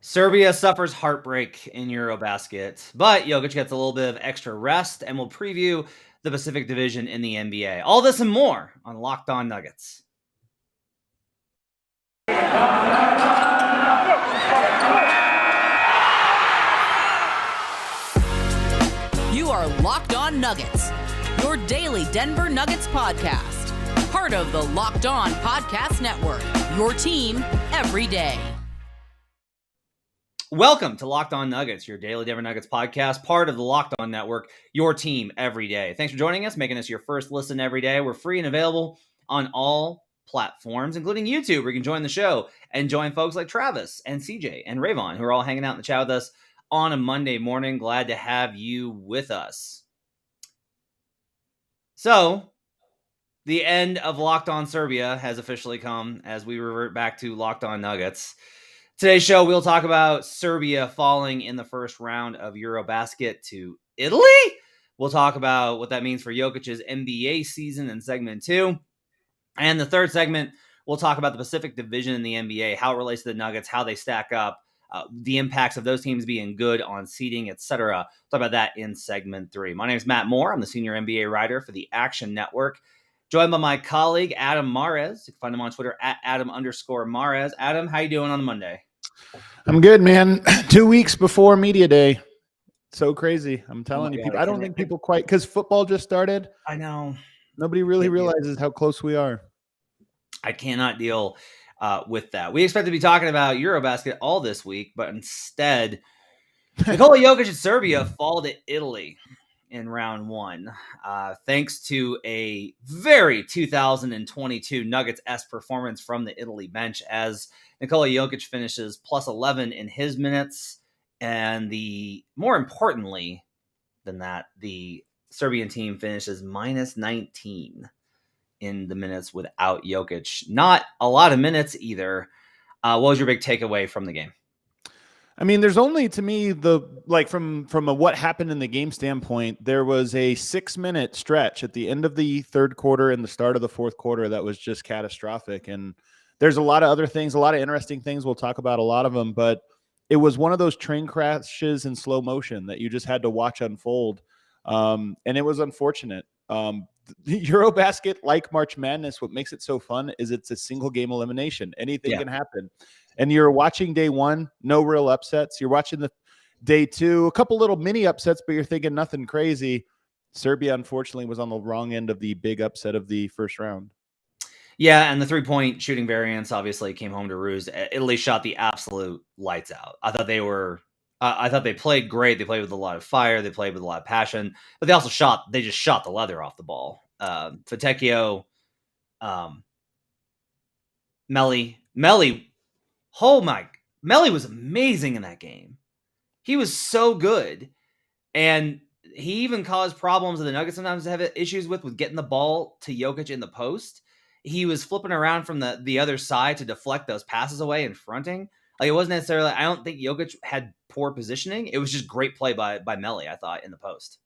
Serbia suffers heartbreak in EuroBasket, but Jokic gets a little bit of extra rest, and we'll preview the Pacific Division in the NBA. All this and more on Locked On Nuggets. You are Locked On Nuggets, your daily Denver Nuggets podcast. Part of the Locked On Podcast Network, your team every day. Welcome to Locked On Nuggets, your daily Denver Nuggets podcast, part of the Locked On Network, your team every day. Thanks for joining us, making us your first listen every day. We're free and available on all platforms, including YouTube, where you can join the show and join folks like Travis and CJ and Rayvon, who are all hanging out in the chat with us on a Monday morning. Glad to have you with us. So, the end of Locked On Serbia has officially come as we revert back to Locked On Nuggets. Today's show, we'll talk about Serbia falling in the first round of EuroBasket to Italy. We'll talk about what that means for Jokic's NBA season in segment 2. And the third segment, we'll talk about the Pacific Division in the NBA, how it relates to the Nuggets, how they stack up, the impacts of those teams being good on seeding, etc. We'll talk about that in segment 3. My name is Matt Moore. I'm the senior NBA writer for the Action Network. Joined by my colleague, Adam Mares. You can find him on Twitter at Adam_Mares. Adam, how you doing on the Monday? I'm good, man. 2 weeks before media day. So crazy. I'm telling you, people. I don't think people quite, because football just started. I know. Nobody really realizes how close we are. I cannot deal with that. We expect to be talking about EuroBasket all this week, but instead, Nikola Jokic and Serbia fall to Italy in round 1, thanks to a very 2022 Nuggets-esque performance from the Italy bench, as Nikola Jokic finishes plus 11 in his minutes, and more importantly than that, the Serbian team finishes minus 19 in the minutes without Jokic. Not a lot of minutes either. What was your big takeaway from the game? I mean, there's only, to me, from a what happened in the game standpoint, there was a 6-minute stretch at the end of the third quarter and the start of the fourth quarter that was just catastrophic. And there's a lot of other things, a lot of interesting things. We'll talk about a lot of them, but it was one of those train crashes in slow motion that you just had to watch unfold. And it was unfortunate. The EuroBasket, like March Madness, what makes it so fun is it's a single game elimination. Anything can happen. And you're watching day 1, no real upsets. You're watching the day 2, a couple little mini upsets, but you're thinking nothing crazy. Serbia, unfortunately, was on the wrong end of the big upset of the first round. Yeah, and the three-point shooting variance obviously came home to roost. Italy shot the absolute lights out. I thought they played great. They played with a lot of fire. They played with a lot of passion, but they just shot the leather off the ball. Fontecchio, Melli, Melli was amazing in that game. He was so good, and he even caused problems that the Nuggets sometimes have issues with getting the ball to Jokic in the post. He was flipping around from the other side to deflect those passes away and fronting. Like, it wasn't necessarily, I don't think Jokic had poor positioning. It was just great play by Melli, I thought, in the post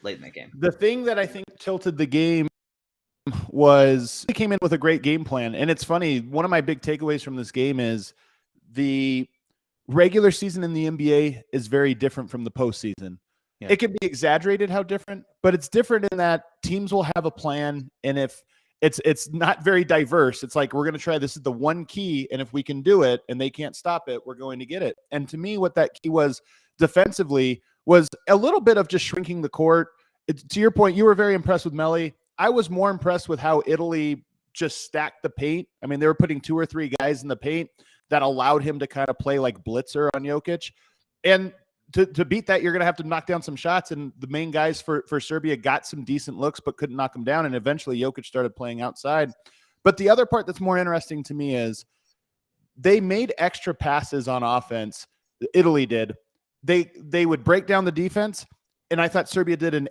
late in that game. The thing that I think tilted the game was he came in with a great game plan. And it's funny, one of my big takeaways from this game is the regular season in the NBA is very different from the postseason. Yeah. It can be exaggerated how different, but it's different in that teams will have a plan, and if it's not very diverse, it's like, we're going to try, this is the one key, and if we can do it and they can't stop it, we're going to get it. And to me, what that key was defensively was a little bit of just shrinking the court. To your point, you were very impressed with Melli. I was more impressed with how Italy just stacked the paint. I mean, they were putting 2 or 3 guys in the paint. that allowed him to kind of play like blitzer on Jokic. And to beat that, you're going to have to knock down some shots. And the main guys for Serbia got some decent looks, but couldn't knock them down. And eventually Jokic started playing outside. But the other part that's more interesting to me is they made extra passes on offense. Italy did. They would break down the defense. And I thought Serbia did an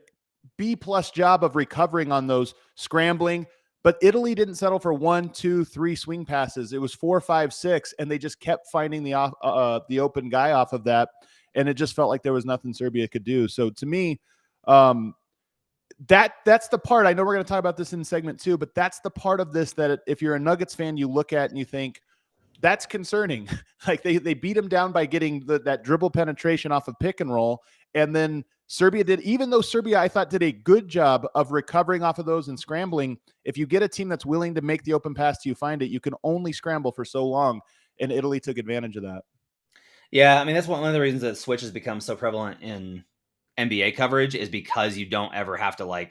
B+ job of recovering on those, scrambling. But Italy didn't settle for 1, 2, 3 swing passes. It was 4, 5, 6, and they just kept finding the open guy off of that, and it just felt like there was nothing Serbia could do. So to me, that's the part. I know we're going to talk about this in segment 2, but that's the part of this that if you're a Nuggets fan, you look at and you think that's concerning. Like they beat him down by getting that dribble penetration off of pick and roll, and then Serbia did, even though Serbia, I thought, did a good job of recovering off of those and scrambling. If you get a team that's willing to make the open pass to you, find it, you can only scramble for so long. And Italy took advantage of that. Yeah, I mean, that's one of the reasons that switch has become so prevalent in NBA coverage, is because you don't ever have to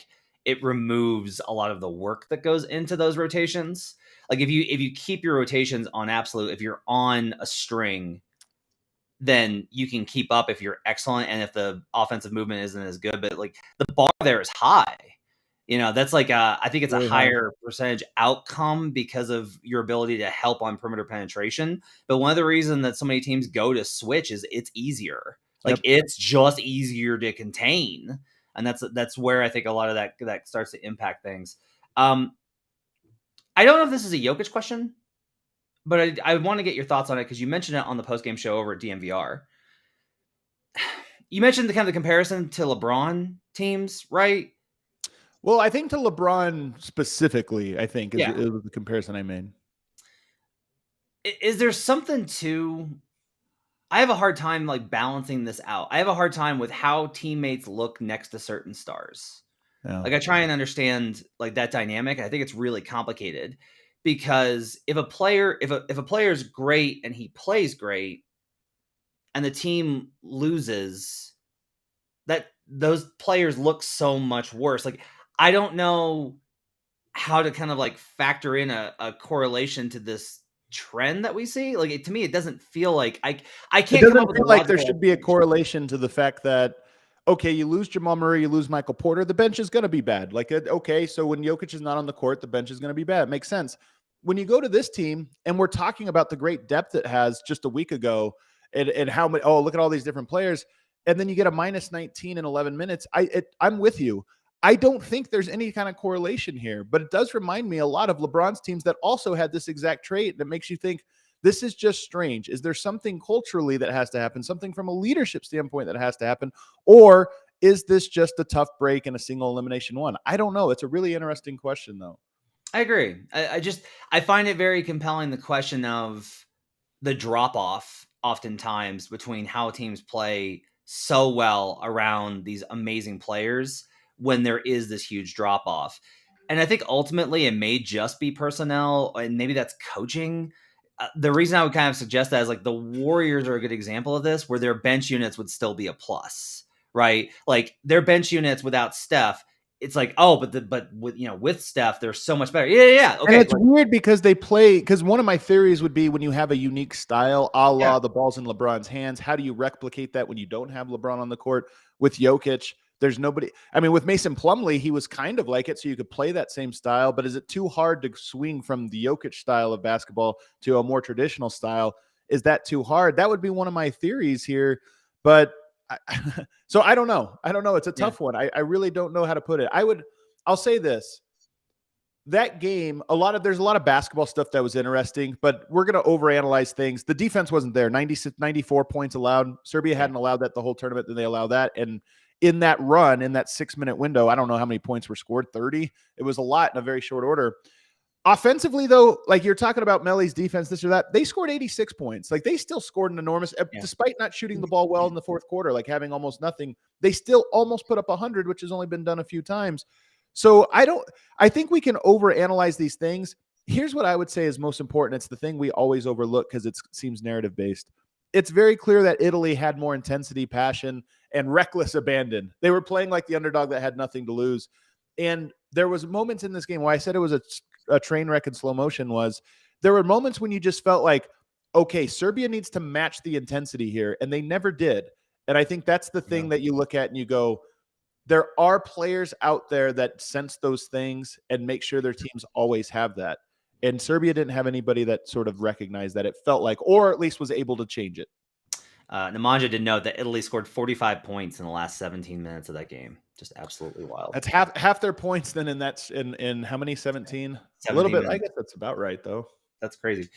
it removes a lot of the work that goes into those rotations. Like if you keep your rotations on absolute, if you're on a string, then you can keep up if you're excellent and if the offensive movement isn't as good. But the bar there is high. That's I think it's really a higher percentage outcome because of your ability to help on perimeter penetration. But one of the reasons that so many teams go to switch is it's easier. It's just easier to contain. And that's where I think a lot of that starts to impact things. I don't know if this is a Jokic question, but I want to get your thoughts on it because you mentioned it on the postgame show over at DMVR. You mentioned the comparison to LeBron teams, right? Well, I think to LeBron specifically, I think it was the comparison I made. Is there something to... I have a hard time balancing this out. I have a hard time with how teammates look next to certain stars. Yeah. I try and understand that dynamic. I think it's really complicated. Because if a player is great and he plays great, and the team loses, that those players look so much worse. I don't know how to kind of factor in a correlation to this trend that we see. To me, it doesn't feel like I can't. It doesn't feel like there should be a correlation to the fact that, okay, you lose Jamal Murray, you lose Michael Porter, the bench is going to be bad. Okay, so when Jokic is not on the court, the bench is going to be bad. It makes sense. When you go to this team, and we're talking about the great depth it has just a week ago, and how many, look at all these different players, and then you get a minus 19 in 11 minutes. I'm with you. I don't think there's any kind of correlation here, but it does remind me a lot of LeBron's teams that also had this exact trait that makes you think this is just strange. Is there something culturally that has to happen, something from a leadership standpoint that has to happen, or is this just a tough break and a single elimination one? I don't know. It's a really interesting question, though. I agree. I find it very compelling, the question of the drop-off oftentimes between how teams play so well around these amazing players when there is this huge drop-off. And I think ultimately it may just be personnel, and maybe that's coaching. The reason I would kind of suggest that is the Warriors are a good example of this, where their bench units would still be a plus, right? Their bench units without Steph, it's but with Steph, they're so much better. Yeah. Okay. And it's weird because they play, because one of my theories would be when you have a unique style, a la the ball's in LeBron's hands, how do you replicate that when you don't have LeBron on the court? With Jokic, there's nobody. I mean, with Mason Plumlee, he was kind of like it, so you could play that same style, but is it too hard to swing from the Jokic style of basketball to a more traditional style? Is that too hard? That would be one of my theories here, but so I don't know. It's a tough one. I really don't know how to put it. I'll say this. That game, there's a lot of basketball stuff that was interesting, but we're going to overanalyze things. The defense wasn't there. 94 points allowed. Serbia hadn't allowed that the whole tournament, then they allow that. And in that run, in that 6-minute window, I don't know how many points were scored, 30. It was a lot in a very short order. Offensively, though, you're talking about Melly's defense, this or that, they scored 86 points. They still scored an enormous, despite not shooting the ball well in the fourth quarter, having almost nothing. They still almost put up 100, which has only been done a few times. So I think we can overanalyze these things. Here's what I would say is most important. It's the thing we always overlook because it seems narrative-based. It's very clear that Italy had more intensity, passion, and reckless abandon. They were playing like the underdog that had nothing to lose. And there was moments in this game why I said it was a train wreck in slow motion. Was there were moments when you just felt like, okay, Serbia needs to match the intensity here, and they never did. And I think that's the thing that you look at and you go, there are players out there that sense those things and make sure their teams always have that. And Serbia didn't have anybody that sort of recognized that, it felt like, or at least was able to change it. Nemanja did note that Italy scored 45 points in the last 17 minutes of that game. Just absolutely wild. That's half their points then in how many? 17? A little bit. Minutes. I guess that's about right, though. That's crazy.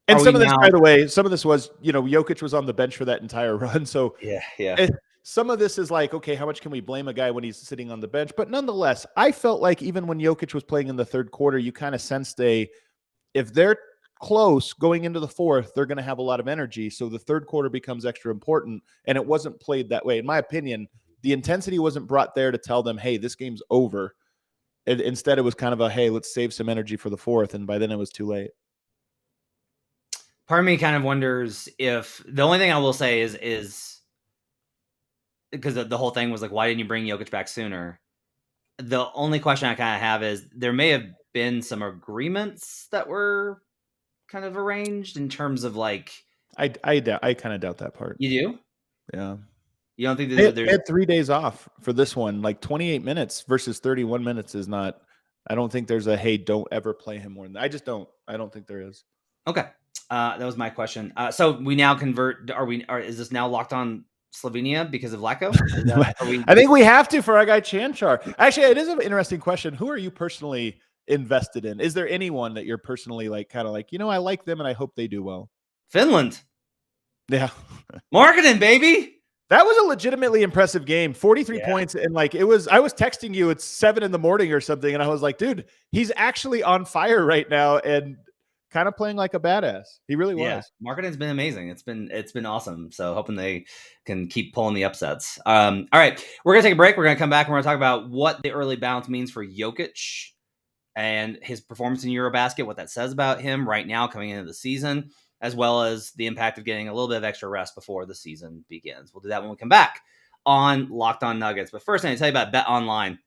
And some of this, by the way, some of this was, Jokic was on the bench for that entire run. So yeah. Some of this is like, okay, how much can we blame a guy when he's sitting on the bench? But nonetheless, I felt like even when Jokic was playing in the third quarter, you kind of sensed if they're close going into the fourth, they're going to have a lot of energy. So the third quarter becomes extra important. And it wasn't played that way. In my opinion, the intensity wasn't brought there to tell them, hey, this game's over. Instead, it was kind of a, hey, let's save some energy for the fourth. And by then it was too late. Part of me kind of wonders if the only thing I will say is because the whole thing was like, why didn't you bring Jokic back sooner? The only question I kind of have is there may have been some agreements that were kind of arranged in terms of like. I kind of doubt that part. You do? Yeah. You don't think they had 3 days off for this one? Like 28 minutes versus 31 minutes is not. I don't think there's a, hey, don't ever play him more than that. I don't think there is. Okay. That was my question. So we now convert. Is this now locked on Slovenia because of Lacko? I think we have to for our guy Chanchar. Actually, it is an interesting question. Who are you personally invested in? Is there anyone that you're personally like, kind of like, I like them and I hope they do well? Finland. Yeah. Marketing, baby. That was a legitimately impressive game. 43 points. And like, I was texting you, it's 7 a.m. or something. And I was like, dude, he's actually on fire right now. And kind of playing like a badass. He really was. Yeah, marketing's been amazing. It's been awesome. So hoping they can keep pulling the upsets. All right, we're gonna take a break. We're gonna come back and we're gonna talk about what the early bounce means for Jokic and his performance in EuroBasket, what that says about him right now coming into the season, as well as the impact of getting a little bit of extra rest before the season begins. We'll do that when we come back on Locked On Nuggets. But first, I need to tell you about BetOnline.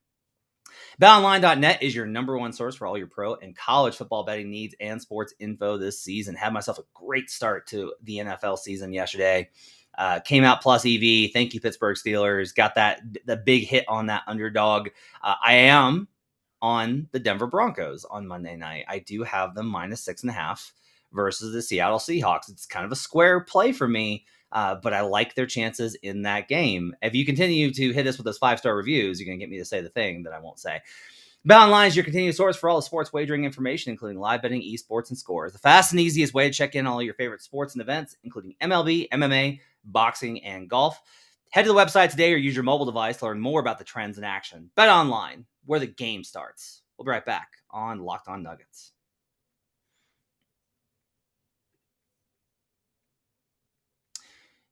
BetOnline.net is your number one source for all your pro and college football betting needs and sports info this season. Had myself a great start to the NFL season yesterday. Came out plus EV. Thank you, Pittsburgh Steelers. Got the big hit on that underdog. I am on the Denver Broncos on Monday night. I do have them -6.5 versus the Seattle Seahawks. It's kind of a square play for me. But I like their chances in that game. If you continue to hit us with those 5-star reviews, you're going to get me to say the thing that I won't say. BetOnline is your continued source for all the sports wagering information, including live betting, esports, and scores. The fast and easiest way to check in on all your favorite sports and events, including MLB, MMA, boxing, and golf. Head to the website today or use your mobile device to learn more about the trends in action. BetOnline, where the game starts. We'll be right back on Locked On Nuggets.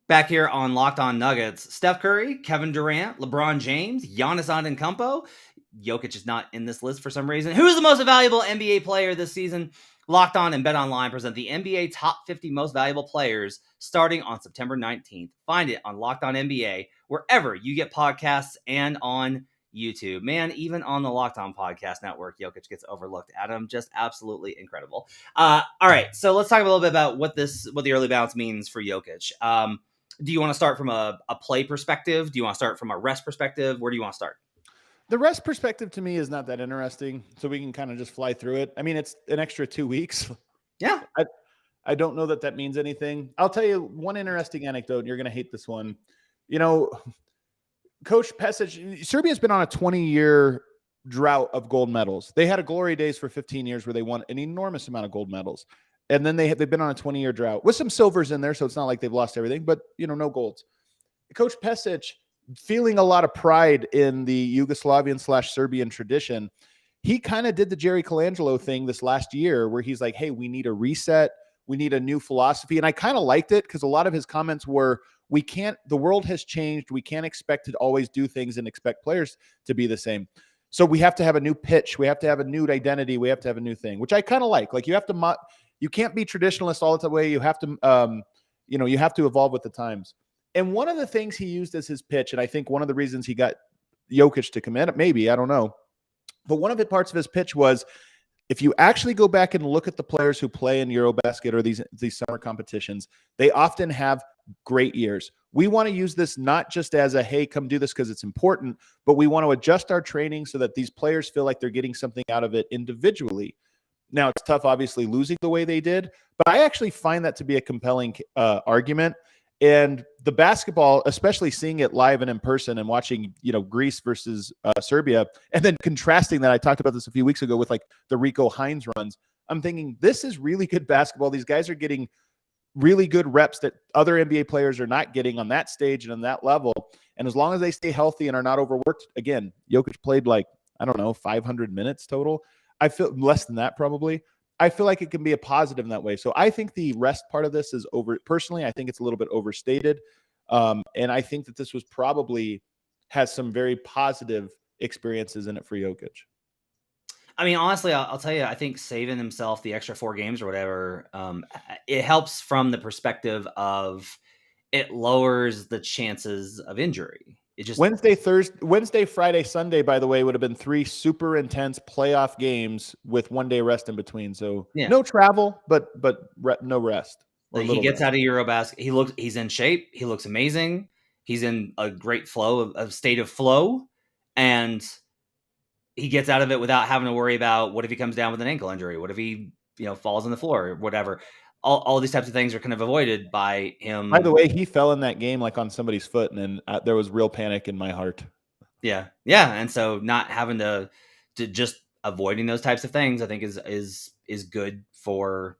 Back here on Locked On Nuggets, Steph Curry, Kevin Durant, LeBron James, Giannis Antetokounmpo. Jokic is not in this list for some reason. Who's the most valuable NBA player this season? Locked On and BetOnline present the NBA Top 50 Most Valuable Players starting on September 19th. Find it on Locked On NBA, wherever you get podcasts and on YouTube. Man, even on the Locked On Podcast Network, Jokic gets overlooked. Adam, just absolutely incredible. All right, so let's talk a little bit about what the early bounce means for Jokic. Do you want to start from a play perspective? Do you want to start from a rest perspective? Where do you want to start? The rest perspective to me is not that interesting, so we can kind of just fly through it. I mean, it's an extra 2 weeks. Yeah. I don't know that means anything. I'll tell you one interesting anecdote, and you're going to hate this one. Coach Pesic, Serbia's been on a 20-year drought of gold medals. They had a glory days for 15 years where they won an enormous amount of gold medals. And then they've been on a 20-year drought with some silvers in there, so it's not like they've lost everything, but, no golds. Coach Pesic, feeling a lot of pride in the Yugoslavian/Serbian tradition, he kind of did the Jerry Colangelo thing this last year where he's like, hey, we need a reset. We need a new philosophy. And I kind of liked it because a lot of his comments were, the world has changed. We can't expect to always do things and expect players to be the same. So we have to have a new pitch. We have to have a new identity. We have to have a new thing, which I kind of like. Like you can't be traditionalist all the way. You have to, you have to evolve with the times. And one of the things he used as his pitch, and I think one of the reasons he got Jokic to commit, maybe, I don't know, but one of the parts of his pitch was, if you actually go back and look at the players who play in EuroBasket or these summer competitions, they often have great years. We want to use this not just as a, hey, come do this because it's important, but we want to adjust our training so that these players feel like they're getting something out of it individually. Now, it's tough, obviously, losing the way they did, but I actually find that to be a compelling argument. And the basketball, especially seeing it live and in person and watching, Greece versus Serbia, and then contrasting that, I talked about this a few weeks ago with like the Rico Hines runs. I'm thinking this is really good basketball. These guys are getting really good reps that other NBA players are not getting on that stage and on that level. And as long as they stay healthy and are not overworked, again, Jokic played 500 minutes total. I feel less than that probably. I feel like it can be a positive in that way. So I think the rest part of this is personally, I think it's a little bit overstated. And I think that this was probably has some very positive experiences in it for Jokic. I mean, honestly, I'll tell you, I think saving himself the extra 4 games or whatever, it helps from the perspective of it lowers the chances of injury. It just Wednesday, Friday, Sunday, by the way, would have been 3 super intense playoff games with 1 day rest in between. So no travel, but no rest. He gets out of EuroBasket. He's in shape. He looks amazing. He's in a great state of flow, and he gets out of it without having to worry about what if he comes down with an ankle injury? What if he, falls on the floor or whatever? All these types of things are kind of avoided by him. By the way, he fell in that game like on somebody's foot, and then there was real panic in my heart. Yeah. And so not having to just avoiding those types of things, I think is good for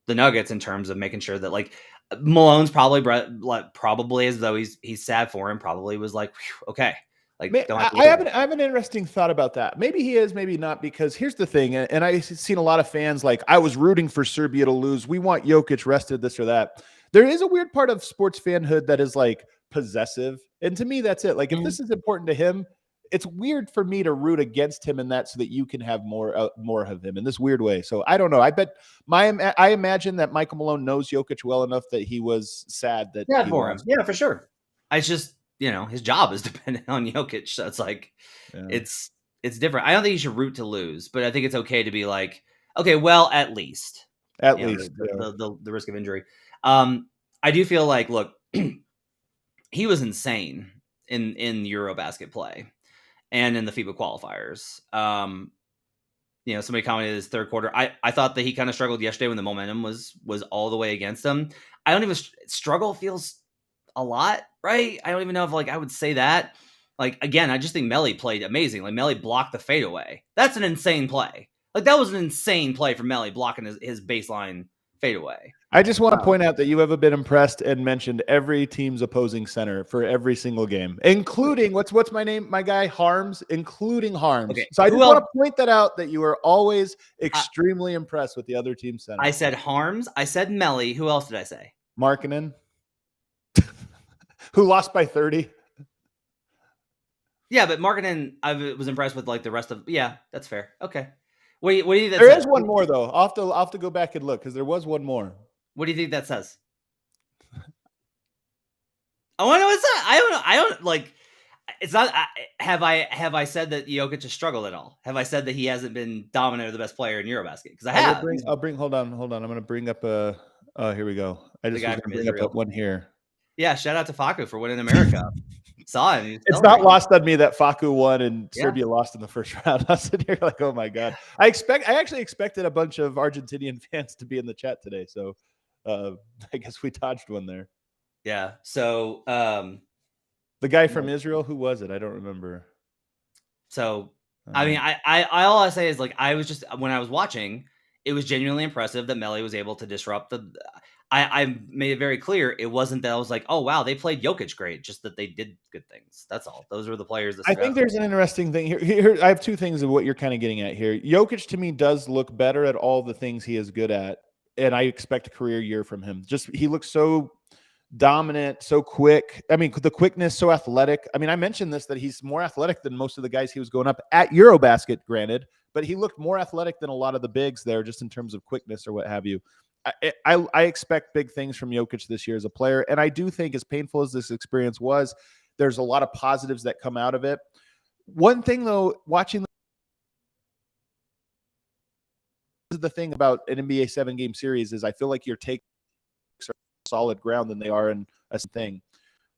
the Nuggets in terms of making sure that like Malone's probably as though he's sad for him. Probably was like, okay. Like, I have an interesting thought about that. Maybe he is, maybe not, because here's the thing, and I've seen a lot of fans like, I was rooting for Serbia to lose. We want Jokic rested, this or that. There is a weird part of sports fanhood that is like possessive. And to me, that's it. Like, if this is important to him, it's weird for me to root against him in that so that you can have more of him in this weird way. So I don't know. I bet I imagine that Michael Malone knows Jokic well enough that he was sad that he for him. Yeah, for sure. It's just, his job is dependent on Jokic. So it's like, it's different. I don't think you should root to lose, but I think it's okay to be like, okay, well, at least the risk of injury. I do feel like, look, he was insane in EuroBasket play and in the FIBA qualifiers. Somebody commented his third quarter. I thought that he kind of struggled yesterday when the momentum was all the way against him. I don't even struggle feels a lot, right? I don't even know if I would say that. Like, again, I just think Melli played amazing. Like, Melli blocked the fadeaway. That's an insane play. Like, that was an insane play from Melli blocking his baseline fadeaway. I just want to point out that you have been impressed and mentioned every team's opposing center for every single game, including what's my name? My guy Harms, including Harms. Okay. So I just want to point that out, that you are always extremely impressed with the other team's center. I said Harms. I said Melli. Who else did I say? Markkanen. Who lost by 30. Yeah, but Markkanen, I was impressed with the rest of. Yeah, that's fair. Okay. What do you think? There is one more though. I'll have to go back and look because there was one more. What do you think that says? I want to know what it says. I don't like. It's not. Have I said that Jokic has struggled at all? Have I said that he hasn't been dominant or the best player in EuroBasket? Because I have. I'll bring. Hold on. I'm going to bring up a. Here we go. I just want to bring up one here. Yeah, shout out to Facu for winning America. Saw him. It's not lost on me that Facu won and Serbia lost in the first round. I was sitting here like, oh my God. I actually expected a bunch of Argentinian fans to be in the chat today. So I guess we dodged one there. Yeah. So the guy from Israel, who was it? I don't remember. So I mean, I all I say is I was just, when I was watching, it was genuinely impressive that Melli was able to disrupt I made it very clear it wasn't that I was like, oh wow, they played Jokic great, just that they did good things. That's all. Those were the players that I think there's an interesting thing here. I have two things of what you're kind of getting at here. Jokic to me does look better at all the things he is good at, and I expect a career year from him. Just he looks so dominant, so quick. I mean, the quickness, so athletic. I mean, I mentioned this, that he's more athletic than most of the guys he was going up at EuroBasket, granted, but he looked more athletic than a lot of the bigs there, just in terms of quickness or what have you. I expect big things from Jokic this year as a player, and I do think, as painful as this experience was, there's a lot of positives that come out of it. One thing, though, watching the thing about an NBA 7-game series is I feel like your takes are solid ground than they are in a thing.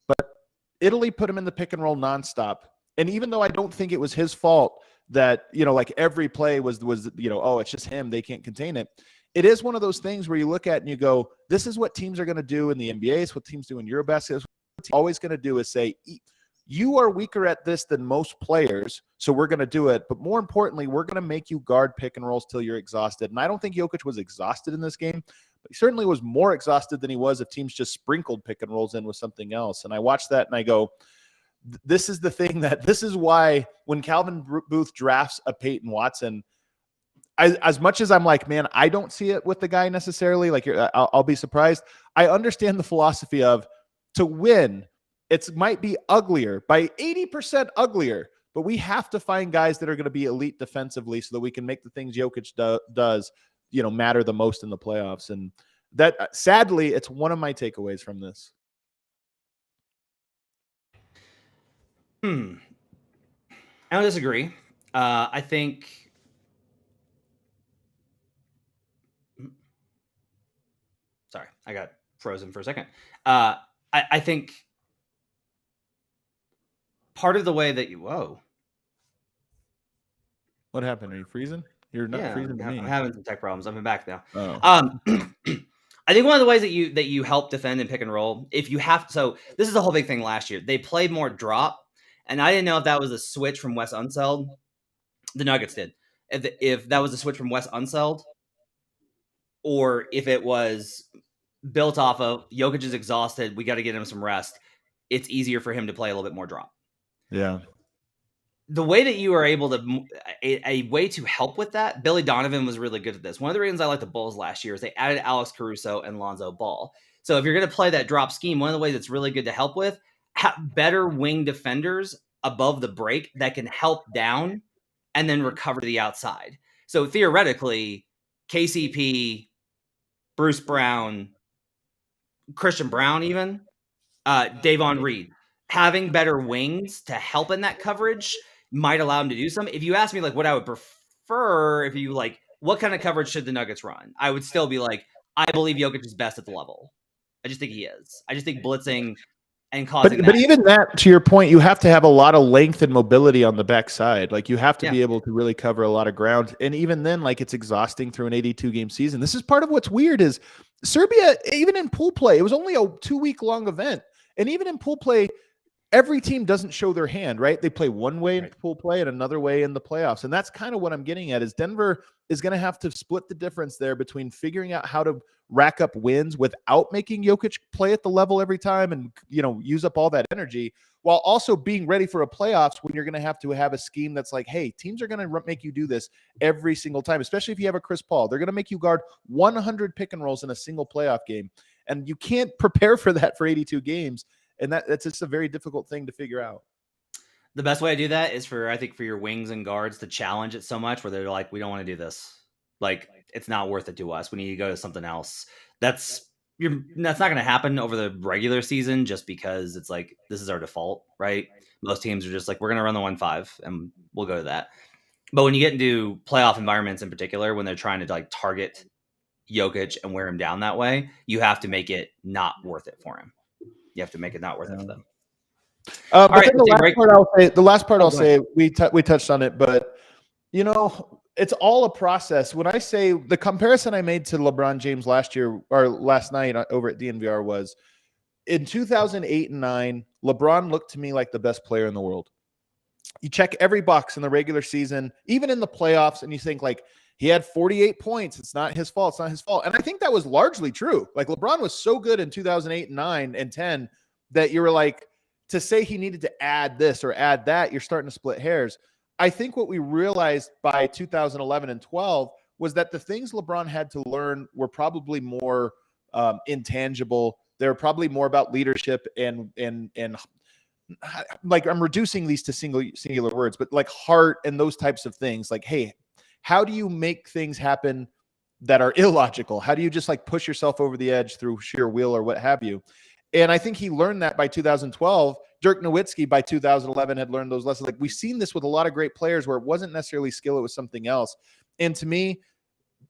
But Italy put him in the pick and roll nonstop. And even though I don't think it was his fault that, like every play was, oh, it's just him, they can't contain it. It is one of those things where you look at and you go, this is what teams are going to do in the NBA. It's what teams do in EuroBasket. What teams are always going to do is say, you are weaker at this than most players, so we're going to do it. But more importantly, we're going to make you guard pick and rolls till you're exhausted. And I don't think Jokic was exhausted in this game, but he certainly was more exhausted than he was if teams just sprinkled pick and rolls in with something else. And I watched that and I go, this is the thing this is why when Calvin Booth drafts a Peyton Watson, as much as I'm like, man, I don't see it with the guy necessarily. Like, I'll be surprised. I understand the philosophy of to win, it might be uglier by 80% uglier, but we have to find guys that are going to be elite defensively so that we can make the things Jokic does, matter the most in the playoffs. And that, sadly, it's one of my takeaways from this. I don't disagree. I think. Sorry, I got frozen for a second. I think part of the way that whoa. What happened? Are you freezing? You're not freezing to me. I'm having some tech problems. I'm back now. Oh. I think one of the ways that you help defend and pick and roll, if you have, so this is the whole big thing last year. They played more drop, and I didn't know if that was a switch from Wes Unseld. The Nuggets did. If that was a switch from Wes Unseld, or if it was built off of Jokic is exhausted, we got to get him some rest. It's easier for him to play a little bit more drop. Yeah. The way that you are able to, a way to help with that, Billy Donovan was really good at this. One of the reasons I like the Bulls last year is they added Alex Caruso and Lonzo Ball. So if you're going to play that drop scheme, one of the ways it's really good to help with, have better wing defenders above the break that can help down and then recover to the outside. So theoretically, KCP, Bruce Brown, Christian Brown even, Davon Reed, having better wings to help in that coverage might allow him to do some. If you ask me like what I would prefer, if you like, what kind of coverage should the Nuggets run? I would still be like, I believe Jokic is best at the level. I just think he is. I just think blitzing and causing but even that, to your point, you have to have a lot of length and mobility on the backside. Like you have to be able to really cover a lot of ground. And even then, like it's exhausting through an 82-game season. This is part of what's weird is Serbia, even in pool play, it was only a 2-week-long event. And even in pool play, every team doesn't show their hand, right? They play one way in pool play and another way in the playoffs. And that's kind of what I'm getting at is Denver is going to have to split the difference there between figuring out how to rack up wins without making Jokic play at the level every time and, use up all that energy while also being ready for a playoffs when you're going to have a scheme that's like, hey, teams are going to make you do this every single time, especially if you have a Chris Paul. They're going to make you guard 100 pick and rolls in a single playoff game. And you can't prepare for that for 82 games. And that's just a very difficult thing to figure out. The best way to do that is for your wings and guards to challenge it so much where they're like, we don't want to do this. Like, it's not worth it to us. We need to go to something else. That's not going to happen over the regular season just because it's like, this is our default, right? Most teams are just like, we're going to run the 1-5 and we'll go to that. But when you get into playoff environments in particular, when they're trying to like target Jokic and wear him down that way, you have to make it not worth it for him. You have to make it not worth it for them. But then the last part I'll say, we touched on it, but it's all a process. When I say the comparison I made to LeBron James last night over at DNVR was in 2008 and 9, LeBron looked to me like the best player in the world. You check every box in the regular season, even in the playoffs, and you think like, he had 48 points. It's not his fault. It's not his fault. And I think that was largely true. Like LeBron was so good in 2008 and 9 and 10 that you were like, to say he needed to add this or add that, you're starting to split hairs. I think what we realized by 2011 and 12 was that the things LeBron had to learn were probably more intangible. They were probably more about leadership and like I'm reducing these to singular words, but like heart and those types of things. Like, hey, how do you make things happen that are illogical? How do you just like push yourself over the edge through sheer will or what have you? And I think he learned that by 2012. Dirk Nowitzki by 2011 had learned those lessons. Like we've seen this with a lot of great players where it wasn't necessarily skill, it was something else. And to me,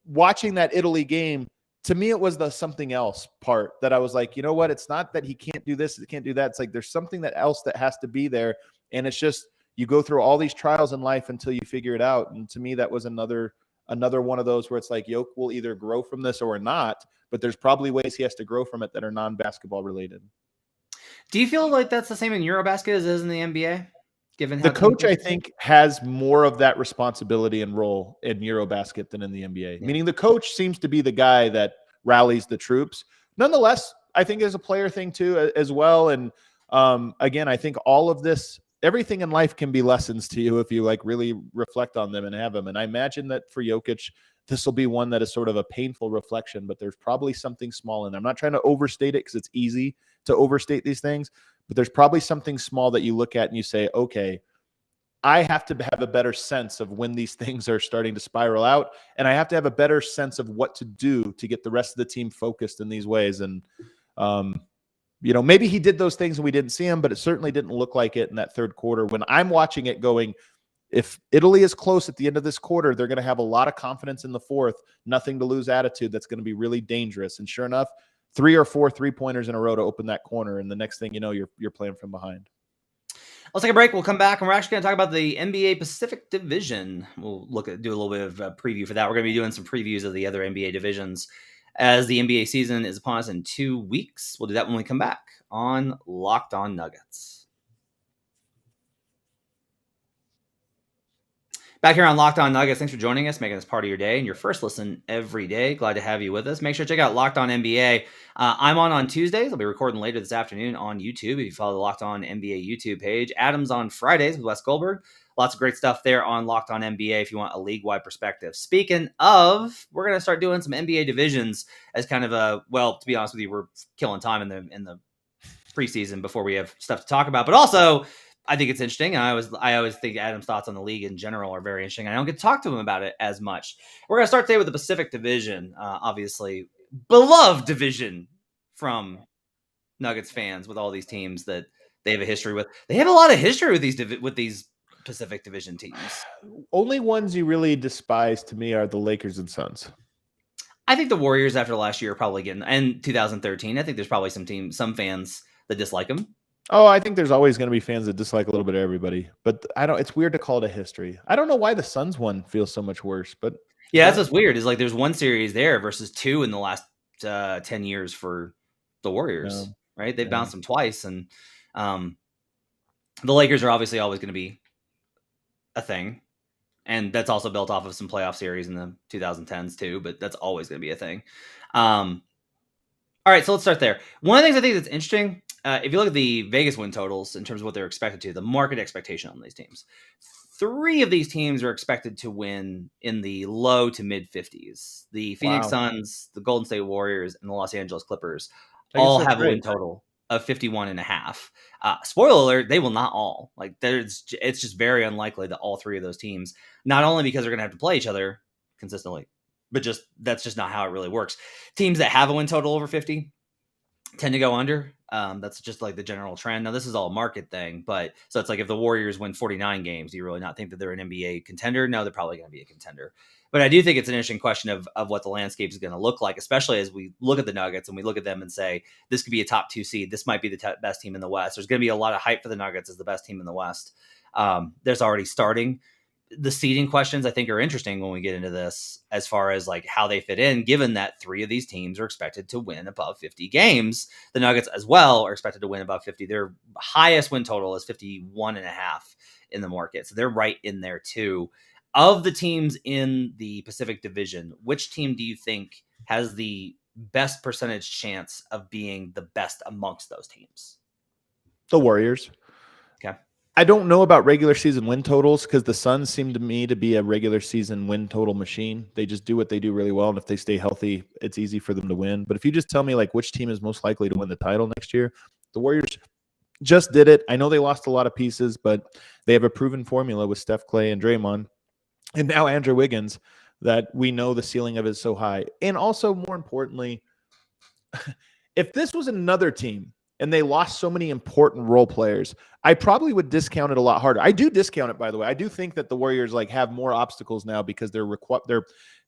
watching that Italy game, to me, it was the something else part that I was like, you know what? It's not that he can't do this, he can't do that. It's like there's something else that has to be there. And it's just you go through all these trials in life until you figure it out. And to me, that was another one of those where it's like Jokic will either grow from this or not, but there's probably ways he has to grow from it that are non-basketball related. Do you feel like that's the same in EuroBasket as it is in the NBA? Given the coach, I think, has more of that responsibility and role in EuroBasket than in the NBA. Yeah. Meaning the coach seems to be the guy that rallies the troops. Nonetheless, I think there's a player thing too as well. And again, I think all of this, everything in life can be lessons to you if you like really reflect on them and have them. And I imagine that for Jokic, this will be one that is sort of a painful reflection, but there's probably something small in there. I'm not trying to overstate it because it's easy to overstate these things, but there's probably something small that you look at and you say, okay, I have to have a better sense of when these things are starting to spiral out. And I have to have a better sense of what to do to get the rest of the team focused in these ways. And, maybe he did those things and we didn't see him, but it certainly didn't look like it in that third quarter. When I'm watching it going, if Italy is close at the end of this quarter, they're going to have a lot of confidence in the fourth, nothing to lose attitude. That's going to be really dangerous. And sure enough, 3 or 4 3-pointers in a row to open that corner. And the next thing you know, you're playing from behind. Let's take a break. We'll come back and we're actually going to talk about the NBA Pacific Division. We'll do a little bit of a preview for that. We're going to be doing some previews of the other NBA divisions as the NBA season is upon us in 2 weeks. We'll do that when we come back on Locked On Nuggets. Back here on Locked On Nuggets, thanks for joining us, making this part of your day and your first listen every day. Glad to have you with us. Make sure to check out Locked On NBA. I'm on Tuesdays. I'll be recording later this afternoon on YouTube. If you follow the Locked On NBA YouTube page, Adam's on Fridays with Wes Goldberg. Lots of great stuff there on Locked On NBA if you want a league-wide perspective. Speaking of, we're going to start doing some NBA divisions as kind of a, well, to be honest with you, we're killing time in the preseason before we have stuff to talk about, but also I think it's interesting. And I always think Adam's thoughts on the league in general are very interesting. I don't get to talk to him about it as much. We're going to start today with the Pacific Division, obviously beloved division from Nuggets fans with all these teams that they have a history with. They have a lot of history with these Pacific Division teams. Only ones you really despise to me are the Lakers and Suns. I think the Warriors after last year are probably getting, and 2013, I think there's probably some fans that dislike them. Oh, I think there's always going to be fans that dislike a little bit of everybody, but it's weird to call it a history. I don't know why the Suns one feels so much worse, but yeah, that's what's weird is like there's one series there versus 2 in the last 10 years for the Warriors, right? They've bounced them twice, and the Lakers are obviously always going to be a thing, and that's also built off of some playoff series in the 2010s too, but that's always going to be a thing. All right, so let's start there. One of the things I think that's interesting, if you look at the Vegas win totals in terms of what they're expected to, the market expectation on these teams, 3 of these teams are expected to win in the low to mid 50s. The Phoenix Suns, the Golden State Warriors, and the Los Angeles Clippers all have a win total of 51.5. Spoiler alert, they will not all. Like it's just very unlikely that all 3 of those teams, not only because they're going to have to play each other consistently, but that's just not how it really works. Teams that have a win total over 50 tend to go under. That's just like the general trend. Now, this is all a market thing, but so it's like if the Warriors win 49 games, do you really not think that they're an NBA contender? No, they're probably going to be a contender. But I do think it's an interesting question of what the landscape is going to look like, especially as we look at the Nuggets and we look at them and say, this could be a top 2 seed. This might be the best team in the West. There's going to be a lot of hype for the Nuggets as the best team in the West. There's already starting. The seeding questions, I think, are interesting when we get into this as far as like how they fit in, given that 3 of these teams are expected to win above 50 games. The Nuggets as well are expected to win above 50. Their highest win total is 51.5 in the market. So they're right in there too. Of the teams in the Pacific Division, which team do you think has the best percentage chance of being the best amongst those teams? The Warriors. Okay. I don't know about regular season win totals because the Suns seem to me to be a regular season win total machine. They just do what they do really well, and if they stay healthy, it's easy for them to win. But if you just tell me like which team is most likely to win the title next year, the Warriors just did it. I know they lost a lot of pieces, but they have a proven formula with Steph, Clay, and Draymond, and now Andrew Wiggins that we know the ceiling of is so high. And also, more importantly, if this was another team and they lost so many important role players, I probably would discount it a lot harder. I do discount it, by the way. I do think that the Warriors like have more obstacles now because they're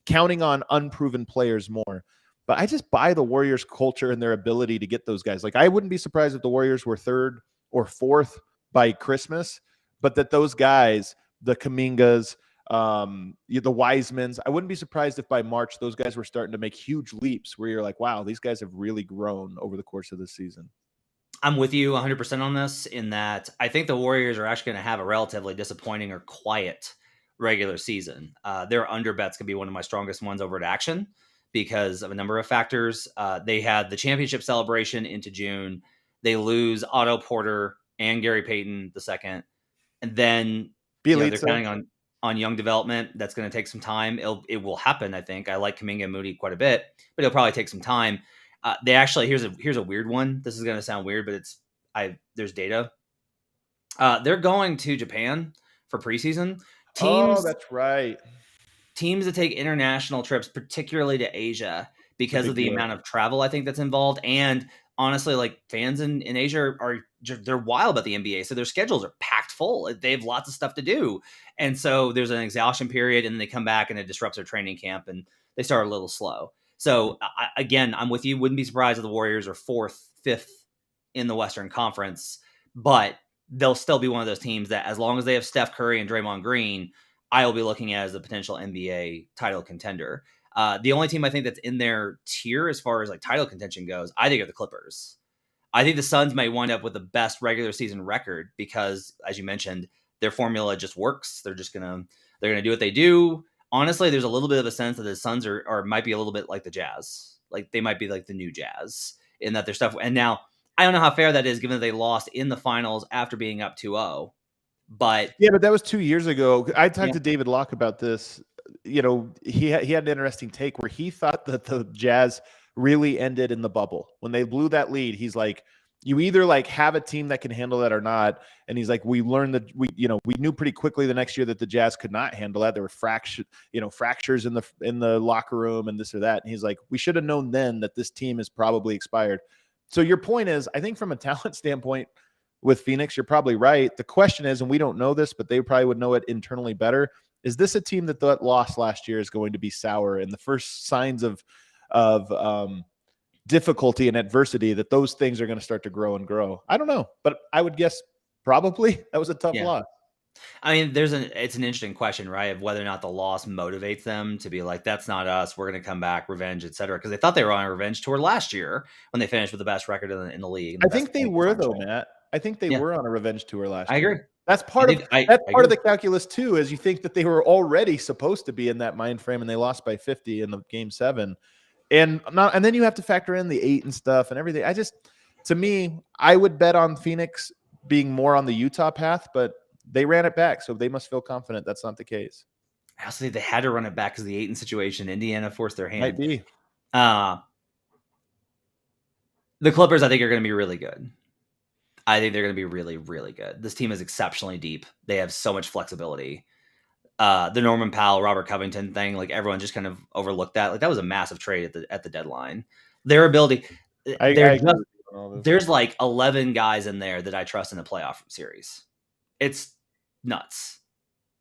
counting on unproven players more. But I just buy the Warriors' culture and their ability to get those guys. Like, I wouldn't be surprised if the Warriors were 3rd or 4th by Christmas, but that those guys, the Kumingas, the Wisemans, I wouldn't be surprised if by March those guys were starting to make huge leaps where you're like, wow, these guys have really grown over the course of this season. I'm with you 100% on this, in that I think the Warriors are actually going to have a relatively disappointing or quiet regular season. Their under bets could be one of my strongest ones over at Action because of a number of factors. They had the championship celebration into June. They lose Otto Porter and Gary Payton II. And then they're counting on young development. That's going to take some time. It will happen, I think. I like Kuminga and Moody quite a bit, but it'll probably take some time. They actually, here's a weird one. This is going to sound weird, but there's data. They're going to Japan for preseason. Oh, that's right. Teams that take international trips, particularly to Asia, because of the amount of travel I think that's involved. And honestly, like, fans in Asia they're wild about the NBA. So their schedules are packed full. They have lots of stuff to do. And so there's an exhaustion period, and then they come back and it disrupts their training camp and they start a little slow. So again, I'm with you. Wouldn't be surprised if the Warriors are 4th, 5th in the Western Conference, but they'll still be one of those teams that, as long as they have Steph Curry and Draymond Green, I will be looking at as a potential NBA title contender. The only team I think that's in their tier as far as like title contention goes, I think, are the Clippers. I think the Suns might wind up with the best regular season record because, as you mentioned, their formula just works. They're gonna do what they do. Honestly, there's a little bit of a sense that the Suns are might be a little bit like the Jazz. Like, they might be like the new Jazz in that their stuff. And now, I don't know how fair that is, given that they lost in the finals after being up 2-0. But yeah, but that was 2 years ago. I talked to David Locke about this. He had an interesting take where he thought that the Jazz really ended in the bubble when they blew that lead. He's like, you either like have a team that can handle that or not. And he's like, we learned that we knew pretty quickly the next year that the Jazz could not handle that. There were fractures in the locker room and this or that. And he's like, we should have known then that this team is probably expired. So your point is, I think from a talent standpoint with Phoenix, you're probably right. The question is, and we don't know this, but they probably would know it internally better. Is this a team that lost last year is going to be sour, and the first signs of difficulty and adversity, that those things are going to start to grow and grow? I don't know, but I would guess probably that was a tough loss. I mean, it's an interesting question, right? Of whether or not the loss motivates them to be like, that's not us. We're going to come back, revenge, etc. Because they thought they were on a revenge tour last year when they finished with the best record in the league. I think they were, though, Matt. I think they were on a revenge tour last year. I agree. That's part of the calculus too, is you think that they were already supposed to be in that mind frame and they lost by 50 in the game 7. And then you have to factor in the 8 and stuff and everything. To me, I would bet on Phoenix being more on the Utah path, but they ran it back, so they must feel confident that's not the case. I also think they had to run it back because the 8 situation. Indiana forced their hand. Might be. The Clippers, I think, are going to be really good. I think they're going to be really, really good. This team is exceptionally deep. They have so much flexibility. The Norman Powell, Robert Covington thing, like, everyone just kind of overlooked that. Like, that was a massive trade at the deadline. Their ability, there's like 11 guys in there that I trust in a playoff series. It's nuts.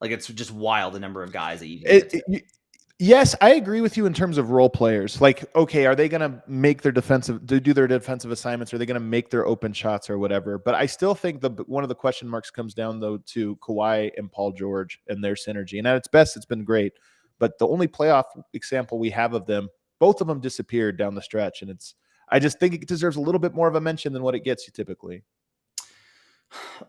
Like, it's just wild, the number of guys that you can get to. Yes, I agree with you in terms of role players. Like, okay, are they going to make do their defensive assignments? Are they going to make their open shots or whatever? But I still think one of the question marks comes down, though, to Kawhi and Paul George and their synergy. And at its best, it's been great. But the only playoff example we have of them, both of them disappeared down the stretch. And I just think it deserves a little bit more of a mention than what it gets you typically.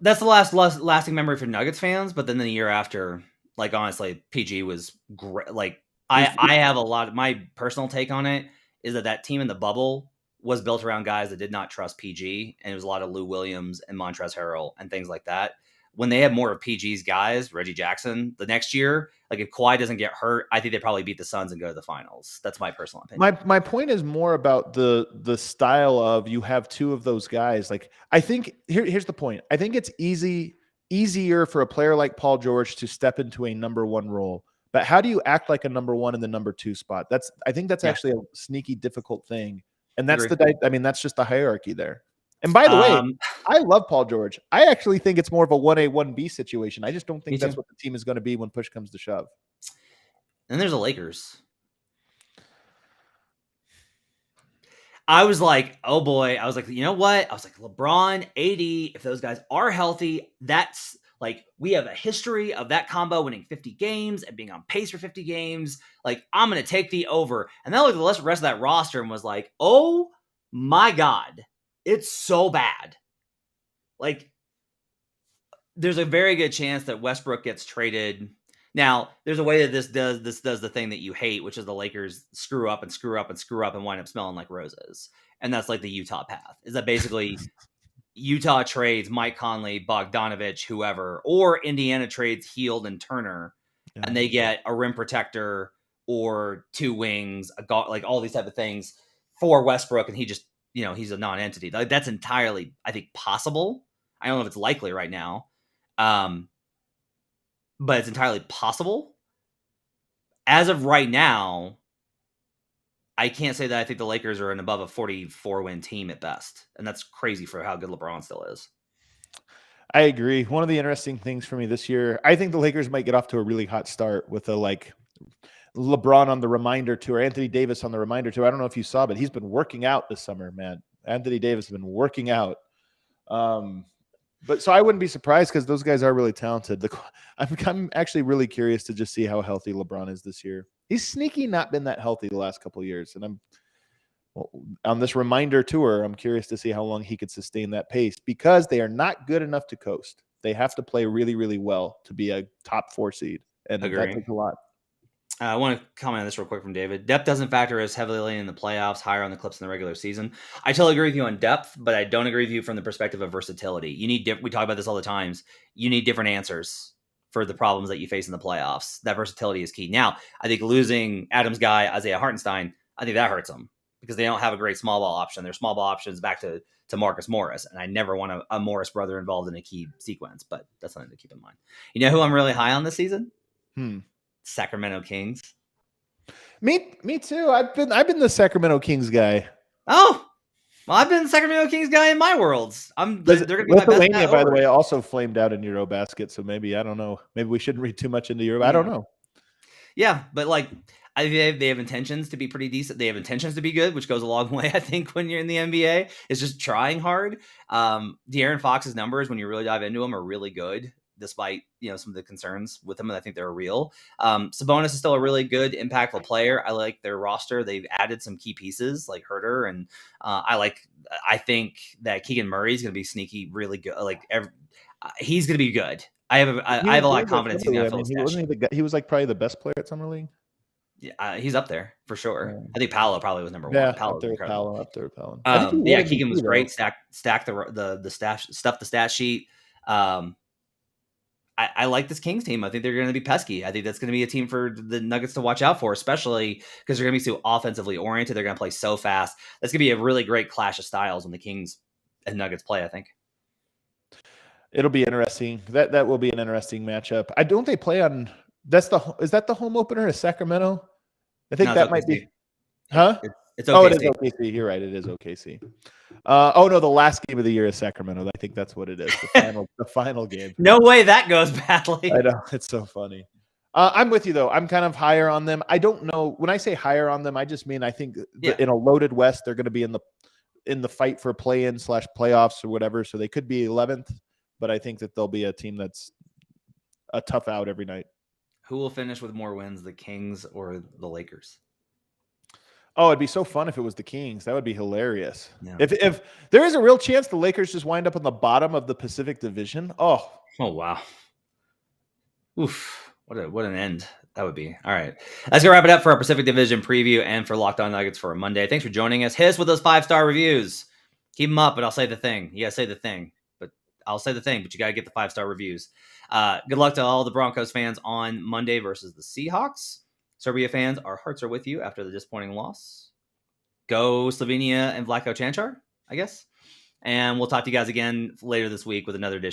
That's the lasting memory for Nuggets fans. But then the year after, like, honestly, PG was great. Like, I have a lot. My personal take on it is that team in the bubble was built around guys that did not trust PG, and it was a lot of Lou Williams and Montrezl Harrell and things like that. When they had more of PG's guys, Reggie Jackson, the next year, like, if Kawhi doesn't get hurt, I think they probably beat the Suns and go to the finals. That's my personal opinion. My point is more about the style of, you have two of those guys. Like, I think here's the point. I think it's easier for a player like Paul George to step into a number one role. But how do you act like a number one in the number two spot? I think that's actually a sneaky, difficult thing. And that's that's just the hierarchy there. And by the way, I love Paul George. I actually think it's more of a 1A, 1B situation. I just don't think that's what the team is going to be when push comes to shove. And there's the Lakers. I was like, oh boy. I was like, you know what? I was like, LeBron, AD, if those guys are healthy, that's like, we have a history of that combo winning 50 games and being on pace for 50 games. Like, I'm going to take the over. And then I looked at the rest of that roster and was like, oh my God, it's so bad. Like, there's a very good chance that Westbrook gets traded. Now, there's a way that this does the thing that you hate, which is the Lakers screw up and screw up and screw up and wind up smelling like roses. And that's like the Utah path. Is that basically Utah trades Mike Conley, Bogdanovich, whoever, or Indiana trades Heald and Turner, and they get a rim protector or two wings, like all these type of things for Westbrook, and he just, he's a non-entity. Like, that's entirely, I think, possible. I don't know if it's likely right now. But it's entirely possible. As of right now, I can't say that I think the Lakers are an above a 44-win team at best. And that's crazy for how good LeBron still is. I agree. One of the interesting things for me this year, I think the Lakers might get off to a really hot start with LeBron on the reminder tour, Anthony Davis on the reminder tour. I don't know if you saw, but he's been working out this summer, man. Anthony Davis has been working out. But so I wouldn't be surprised because those guys are really talented. I'm actually really curious to just see how healthy LeBron is this year. He's sneaky not been that healthy the last couple of years. And on this reminder tour, I'm curious to see how long he could sustain that pace because they are not good enough to coast. They have to play really, really well to be a top 4 seed. And that takes a lot. I want to comment on this real quick from David. Depth doesn't factor as heavily in the playoffs, higher on the Clips in the regular season. I totally agree with you on depth, but I don't agree with you from the perspective of versatility. You need we talk about this all the times. You need different answers for the problems that you face in the playoffs. That versatility is key. Now, I think losing Adams' guy, Isaiah Hartenstein, I think that hurts them because they don't have a great small ball option. Their small ball option is back to Marcus Morris, and I never want a Morris brother involved in a key sequence, but that's something to keep in mind. You know who I'm really high on this season? Sacramento Kings. Me too. I've been the Sacramento Kings guy. Oh, well, I've been the Sacramento Kings guy in my worlds. They're going to be my best bet by the way, also flamed out in EuroBasket. So maybe, I don't know. Maybe we shouldn't read too much into Euro. I don't know. Yeah, but like, they have intentions to be pretty decent. They have intentions to be good, which goes a long way, I think, when you're in the NBA. It's just trying hard. De'Aaron Fox's numbers, when you really dive into them, are really good, despite some of the concerns with them, and I think they're real. Sabonis is still a really good, impactful player. I like their roster. They've added some key pieces like Herter, and I think that Keegan Murray is going to be sneaky, really good. He's going to be good. I have a lot of confidence he's going to fill. He was like probably the best player at Summer League. Yeah, he's up there for sure. Yeah. I think Paolo probably was number one. Yeah, Paolo up there with Paolo. Yeah, Keegan was great. Stack the stuff the stat sheet. I like this Kings team. I think they're going to be pesky. I think that's going to be a team for the Nuggets to watch out for, especially because they're going to be so offensively oriented. They're going to play so fast. That's going to be a really great clash of styles when the Kings and Nuggets play, I think. It'll be interesting. That will be an interesting matchup. Don't they play on is that the home opener is Sacramento? I think that might be. Huh? It's OKC. Oh, it is OKC. You're right. It is OKC. No, the last game of the year is Sacramento. I think that's what it is. The final game. No way that goes badly. I know. It's so funny. I'm with you though. I'm kind of higher on them. I don't know when I say higher on them. I just mean I think in a loaded West, they're going to be in the fight for play-in / playoffs or whatever. So they could be 11th, but I think that they'll be a team that's a tough out every night. Who will finish with more wins, the Kings or the Lakers? Oh, it'd be so fun if it was the Kings. That would be hilarious. Yeah. If there is a real chance the Lakers just wind up on the bottom of the Pacific Division. Oh wow. Oof. What an end that would be. All right. Let's go wrap it up for our Pacific Division preview and for Locked On Nuggets for a Monday. Thanks for joining us. Hit us with those 5-star reviews. Keep them up, but I'll say the thing. You got to say the thing. I'll say the thing, but you got to get the 5-star reviews. Good luck to all the Broncos fans on Monday versus the Seahawks. Serbia fans, our hearts are with you after the disappointing loss. Go Slovenia and Vlatko Cancar, I guess. And we'll talk to you guys again later this week with another edition